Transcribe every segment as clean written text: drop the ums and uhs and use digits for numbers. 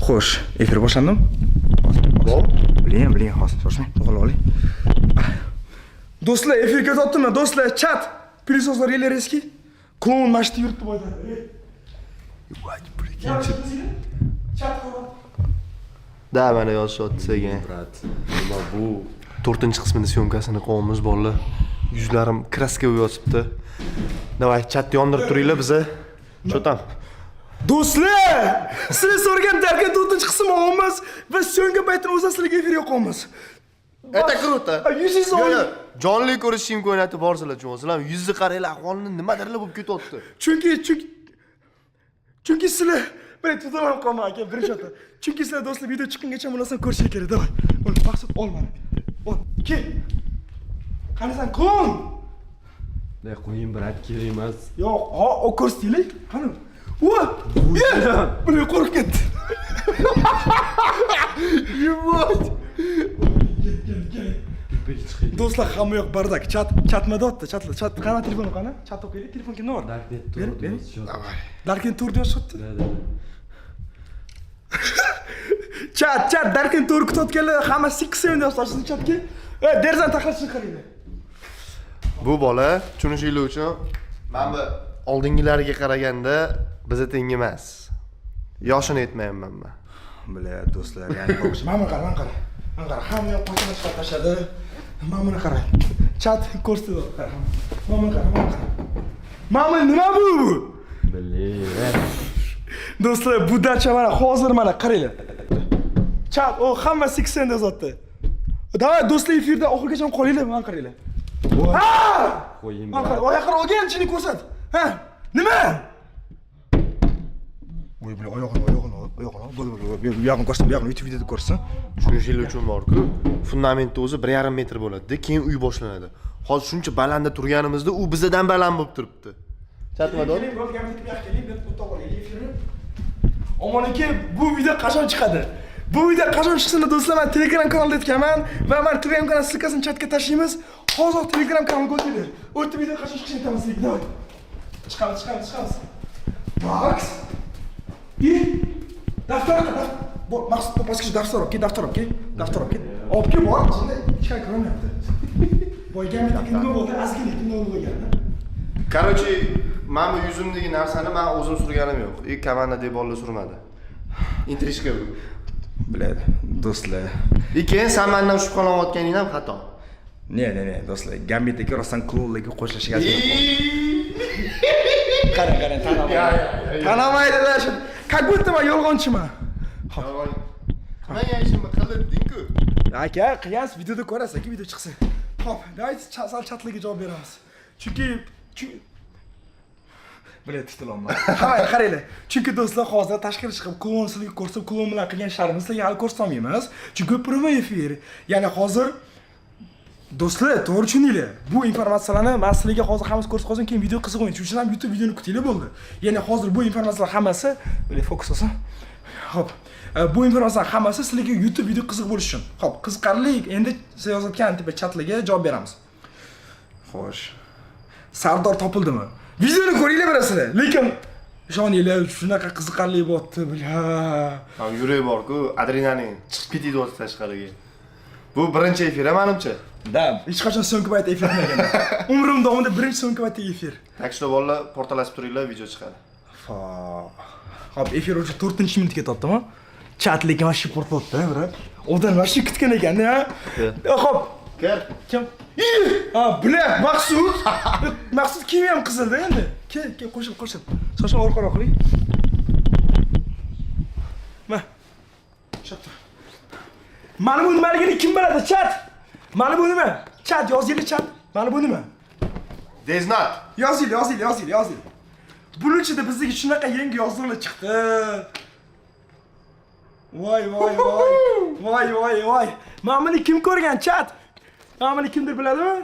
Xo'sh, efir boshlandimi? Biling, hozir shoshmang, to'g'rilib oling. Do'stlar, efirga o'tdimmi? Do'stlar, chat. Plisozlar Yelereski. Klon mashti yurtni boytadi. Voy, bu ikkinchi. Chat qo'yib. Da, mana yozishyapti senga. Brat, nima bu? 4-qismini syomkasini qo'yamiz bolalar. Yuzlarim kraska yotibdi. Davay, chatni yondirib turinglar biza. Cho'tam. Do'stlar, sizlar so'ragan darga 4-qism olamiz va so'nggi paytni o'zi sizlarga efirga qo'yamiz. Это круто. Yuzingiz Yo'q, jonli ko'rish imkoniyati bor sizlar, sizlar yuzni qaranglar, ahvolini nimadirlar bo'lib ketyapti. Chunki sizlar bir tutulam qolma aka, birinchi ota. Chunki sizlar do'stlar video chiqqungacha munosib ko'rishingiz kerak, davay. Ol, maqsad ol mana. Ol, kel. Qanasan, klon? Ne qo'ying brat, kerak emas. Yo'q, o ko'rsataylik. Qani? Voy! Buni qo'rqib ketdi. Yuvot. Do'stlar, hamma yoq bardak. Chatmada o'tdi, chat. Qana telefoni qana? Chat o'qiylik. Telefon kimda bor? Darknet tur. Davay. Darknet tur deyapti. Chat, Darknet tur kutayotganlar hamma 6 deyapti, sizning chatga. Derzan taxlashni qaranglar. Bu bola tushunishinglar uchun mana bu oldingilariga qaraganda biza teng emas. Yoshini aytmayapman men. Bilar do'stlar, ya'ni qo'yish. Mana qara. Hamma yoq qo'shimcha chiqarib tashladi. Mana buni qarang. Chat ko'rsatyapti. Mana qara. Mana nima bu? Bilaver. Do'stlar, bu dacha mana hozir mana qaranglar. Chat, o hamma 80 yozadi. Davay do'stlar, efirda oxirgacha qolinglar, mana qaranglar. Ha! Qo'ying. Mana qara, oyoqqa olganchini ko'rsat. Ha? Nima? Voy, bu oyog'ini. Bu yoqni ko'rsin, bu yoqni YouTube videoda ko'rsin. Tushunishinglar uchun borku, fundamentni o'zi 1,5 metr bo'ladi, keyin uy boshlanadi. Hozir shuncha balandda turganimizda u bizdan baland bo'lib turibdi. Chatmador. Omon aka, bu video qachon chiqadi? Bu video qachon chiqsa do'stlar, men Telegram kanalda aytganman va men Telegram kanal silkasini chatga tashlaymiz. Hozir Telegram kanalga o'tinglar. O'tib video qachon chiqishini aytamiz sizga. Davay. Chiqamiz. Max. Daftar. Maqsad paskich daftar olib kel. Olib kel bor, ichida hech qanday ko'rinmayapti. Boygamda kimga bo'ldi? Azgina kimga bo'lgan? Короче, men bu yuzimdagi narsani men o'zim surganim yo'q. Komanda deb bolalar surmadi. Intrishka bu. Biladi, do'stlar. Keyin sen mendan shubhalanayotganing ham xato. Ne, do'stlar, Gambit aka rostdan klonlarga qo'shilishiga qarang, tanamaydilar shu. Как будто men yolg'onchiman. Yolg'on. Qilmagan ishimni qilding-ku. Aka, qiyas videoda ko'rasiz, aka video chiqsa. Xo'p, davayt sal chatlarga javob beramiz. Chunki bilay tutilolman. Qaranglar. Chunki do'stlar, hozir tashqari chiqib klon sizlarga ko'rsatib, klon bilan qilgan ishlarimni sizlarga hali ko'rsatolmaymiz. Chunki prямой efir. Ya'ni hozir do'stlar, to'g'ri tushuninglar. Bu informatsiyalarni men sizlarga hozir hammasi ko'rsatib qolsam, keyin video qiziq o'yin. Shuning uchun ham YouTube videoni kutinglar bo'ldi. Ya'ni hozir bu informatsiyalar hammasi, bilay fokus olsin. Xo'p. Bu informatsiyalar hammasi sizlarga YouTube video qiziq bo'lishi uchun. Xo'p, qiziqarli. Endi siz yozayotgan tipa chatlarga javob beramiz. Xo'sh. Sardor topildimi? Videoni ko'ringlar berasizlar. Lekin ishoninglar, shunaqa qiziqarli bo'pti, bila. Ham yurak bor-ku, adrenalin chiqib ketadi tashqariga. Bu birinchi efir, menimcha. Da, hech qachon so'nggi payt efir qilmagan. Umrim davomida birinchi so'nggi paytda efir. Tak что bolalar portalashib turinglar, video chiqadi. Xo'p, efir o'sha 4-minutga ketyaptimi? Chat lekin vashi portlayapti, brat. Odam vashi kutgan ekan-da. Xo'p, kim? Bilar, Maqsud kimi ham qizilda endi. Kel, qo'shib. So'sha orqaroq qiling. Chapta. Mana bu nimaligini kim biladi, chat? Mana bu nima? Chat yozinglar, chat. Mana bu nima? Deznat. Yozinglar. Buning ichida bizga shunaqa yangi yozuvlar chiqdi. Voy. Mana buni kim ko'rgan, chat? Mana buni kimdir biladimi?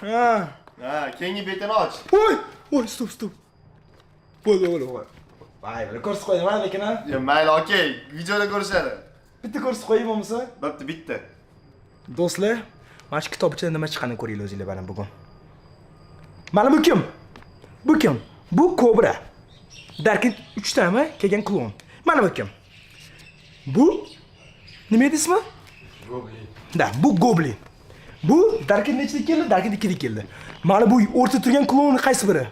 Ha, Keyingi betini och. Voy, stop. Bo'ldi. Voy, ko'rsatib qo'yaman lekin ha. Mayli, okey. Videoda ko'rishadi. Bitta ko'rsatib qo'yaymi bo'lmasa? Bitta. Do'stlar, mana shu kitobchadan nima chiqqanini ko'ringlar o'zinglar mana bugun. Mana bu kim? Bu Kobra. Darknet 3 tami kelgan klon. Mana bu kim? Bu nima edi ismi? Da, bu goblin. Bu darkid nechida keldi? Darkid 2da keldi. Mana bu o'rta turgan klonning qaysi biri?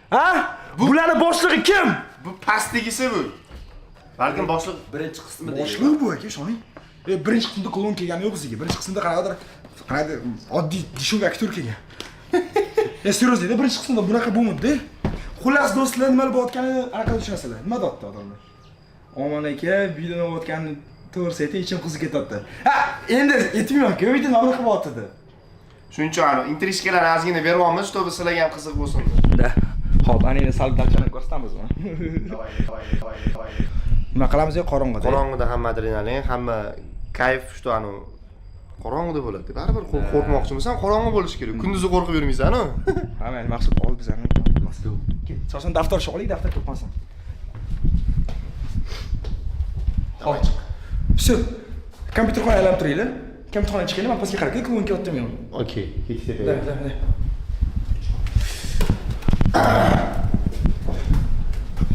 Ha? Bularning boshlig'i kim? Bu pastligisi bu. Balkim boshliq Birinchi qismida. Boshlig'i bu aka, ishoning. Birinchi qismda klon kelgani yo'q bizga. Birinchi qismda qanaqadir oddiy dishov aktyor kelgan. Serios edi, birinchi qismda bunaqa bo'lmadi. Xullas do'stlar, nima bo'layotganini anaqa tushunasizlar. Nima deyapti odamlar? Omon aka, video o'tganini to'g'risi ayting, ichim qizib ketyapti. Ha, endi aytmayman-ku, video nima qilyapti? Shuning uchun intrishkalarni ozgina beryapmiz, чтобы sizlarga ham qiziq bo'lsin. Da. Xo'p, anini sal dalchani ko'rsatamizmi? Nima qilamiz, qorong'ida? Qorong'ida hamma adrenalin, hamma kayf, что qorong'ida bo'ladi. Baribir qo'rqmoqchimisan, qorong'i bo'lishi kerak. Kunduzi qo'rqib yurmaysan-ku. Ha, men maqsad ol bizlarni. So'zdan daftar sho'g'lik, daftar to'pmasin. Davay chiq. Все. Kompyuterxona aylanib turaylik. Kompyuterxonaga chiqaylik, men pastga qarab, klon kelyapti men. Okey, ketdik. Da.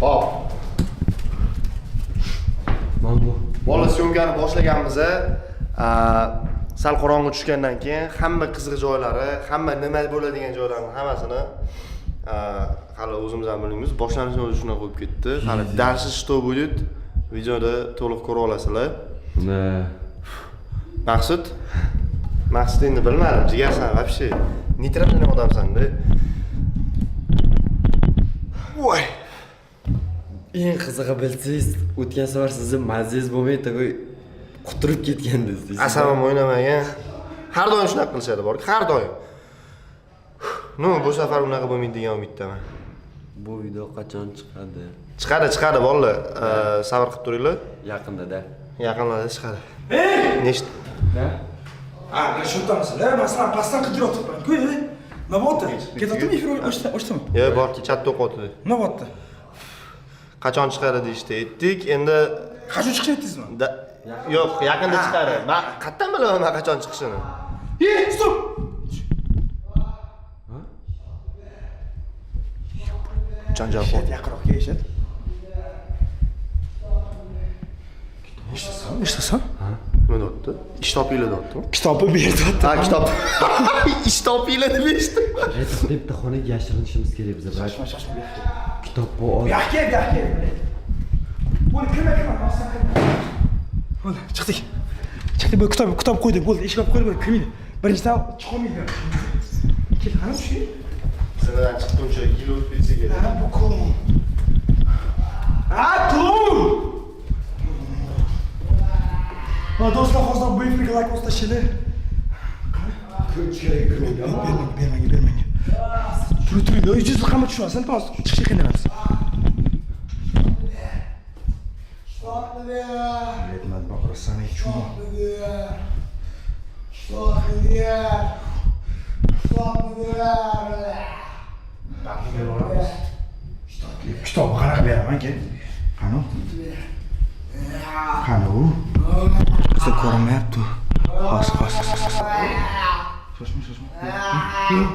Hop. Mana bu. Bola syomkani boshlaganmiz. Sal qorong'i tushgandan keyin hamma qiziq joylari, hamma nima bo'ladigan joylarning hammasini hali o'zimiz ham bilmaymiz. Boshlanishni o'zi shuna qo'yib ketdi. Hali darsi что будет? Videoda to'liq ko'ra olasizlar. Maqsud endi bilmadim, jigarsan вообще. Neytralniy odamsan-da. Voy. Eng qizig'i bilsangiz, o'tgan safar sizni mazangiz bo'lmay tagoy quturib ketgandingiz. Asabim o'ynamagan. Har doim shunaqa qilishadi borki, har doim. Bu safar unaqa bo'lmaydi degan umiddaman. Bu video qachon chiqadi? Chiqadi bolalar. Sabr qilib turinglar. Yaqinda-da. Yaqinlarda chiqadi. Nechta? Da? Ha, shu tamsizlar, masalan, pastdan qidirayotibman-ku. Nima bo'ldi? Ketyaptimi efir ochdimi? Yo'q, bor, chatda o'qiyapti. Nima bo'ldi? Qachon chiqadi deyishdi. Aytdik, endi Qachon chiqishni aytdingizmi? yo'q, yaqinda chiqadi. Men qayerdan bilaman qachon chiqishini? Stop! Janjal qilib. Yaqinroq kelishadi. Eshitasan? Nima deyapti? Ish topinglar deyapti. Kitobni berdi. Ha, kitob. Ish topinglar deb eshitdim. Bitta xonaga yashirinishimiz kerak biz. Shoshma. Kitob bu Bu yoqqa kel. Bo'ldi, kirma. Bo'ldi, chiqdik. Bu kitob qo'ydik, bo'ldi, eshik olib qo'ydik, kirmaydi. Birinchidan chiqolmaydi. Kel, qani shu. Sinadan chiqquncha yil o'tib ketsa kerak. Ha, bu klon. Klon! Va do'stlar, hozir bu efirga like bosishinglar. Bermang. Turing. Ijoz qamab tushmasin, to'g'ri chiqishga qiynalamiz. Aytmadi, baqirasan, aytchumi? Kitob qanaqa beraman aka? Qani u? Qizi ko'rinmayapti. Xos. Shoshma.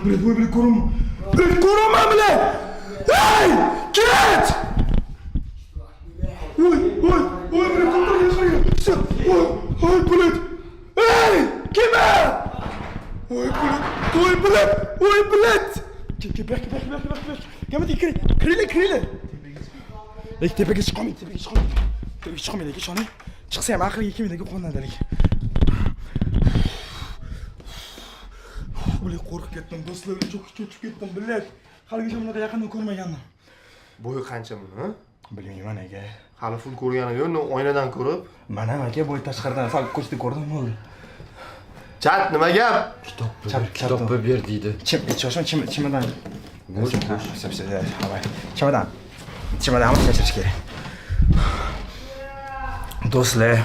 Bilet ko'rinma. Ko'raman bilet. Hey! Ket! Oy, bilet ko'targan. Oy, bilet. Hey! Kimma? Oy, bilet. Ber. Gamadi kirili. Tepaga chiqolmaydi. Ishonay. Chiqsa ham aqliga kelmaydi qonadalik. Bilet qo'rqib ketdim, do'stlar, cho'kib ketdim, bilet. Haligacha bunaqa yaqindan ko'rmagandim. Bo'yi qancha buni? Bilmayman aka. Hali full ko'rganim yo'q, oynadan ko'rib. Mana aka, bo'y tashqaridan sal ko'chda ko'rdim, bo'ldi. Chat, nima gap? Kitobni ber deydi. Chimadan. Bo'sh. Chimadan ham yashirish kerak. Do'stlar,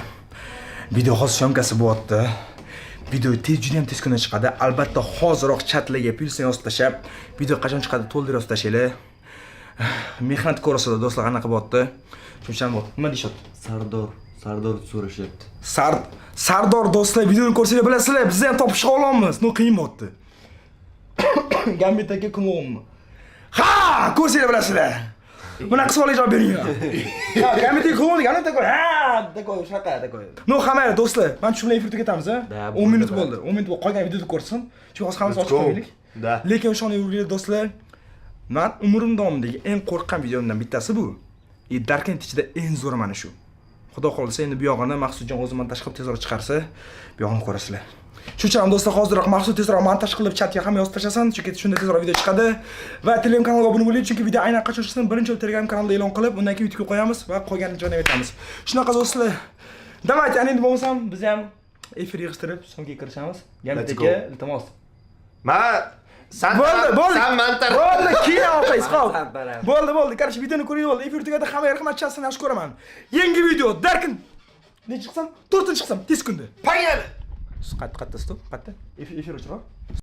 video hozir syomkasi bo'lyapti. Video juda ham tez kunda chiqadi. Albatta hoziroq chatlarga pulsni yozib tashlab, video qachon chiqadi to'ldirib yozib tashlaylar. Mehnat ko'rasizlar do'stlar, qanaqa bo'lyapti? Shuncha ham nima deyapti? Sardor so'rashyapti. Sardor do'stlar, videoni ko'rsanglar bilasizlar, biz ham topisha olamiz. No qiyin bo'lyapti. Gambit aka klonmi? Ha, ko'rsanglar bilasizlar. Bunaqa savolga javob beringlar. Ha, kommentga ko'rdik, ana takoy. Ha, takoy, shunaqa takoy. No, hamma do'stlar, men tushimlar efirga ketamiz, ha? 10 minut bo'ldi. 10 minut bo'ldi. Qolgan videoda ko'rsin. Chunki hozir hammasi ochiq qo'yaylik. Da. Lekin o'shani do'stlar, men umrim davomidagi eng qo'rqqan videomdan bittasi bu. Darkent ichida eng zo'ri mana shu. Xudo xolisa endi bu yog'ini Maqsudjon o'zi montaj qilib tezroq chiqarsa, bu yog'ini ko'rasizlar. Shuning uchun do'stlar hozirroq Maqsud tezroq montaj qilib chatga ham yozib tashlasin, chunki shunda tezroq video chiqadi va Telegram kanalga obuna bo'ling, chunki video aynan qachon chiqsin birinchi Telegram kanalda e'lon qilib, undan keyin YouTube'ga qo'yamiz va qolgan joyini aytamiz. Shunaqa do'stlar. Давайте, ana endi bo'lmasam biz ham efir yig'ishtirib, so'ngga kirishamiz. Gamtaka, iltimos. Bo'ldi. Sen mantar. Bo'ldi, keyin olasiz, xo'p. Bo'ldi. Qarshi videoni ko'ring, bo'ldi. Efir tugadi, hammaga rahmat, chasini yaxshi ko'raman. Yangi video, Darkin. Ne chiqsam? 4-chi chiqsam, tez kunda. Payal. Qatta, stop, qatta. Efir o'chirib.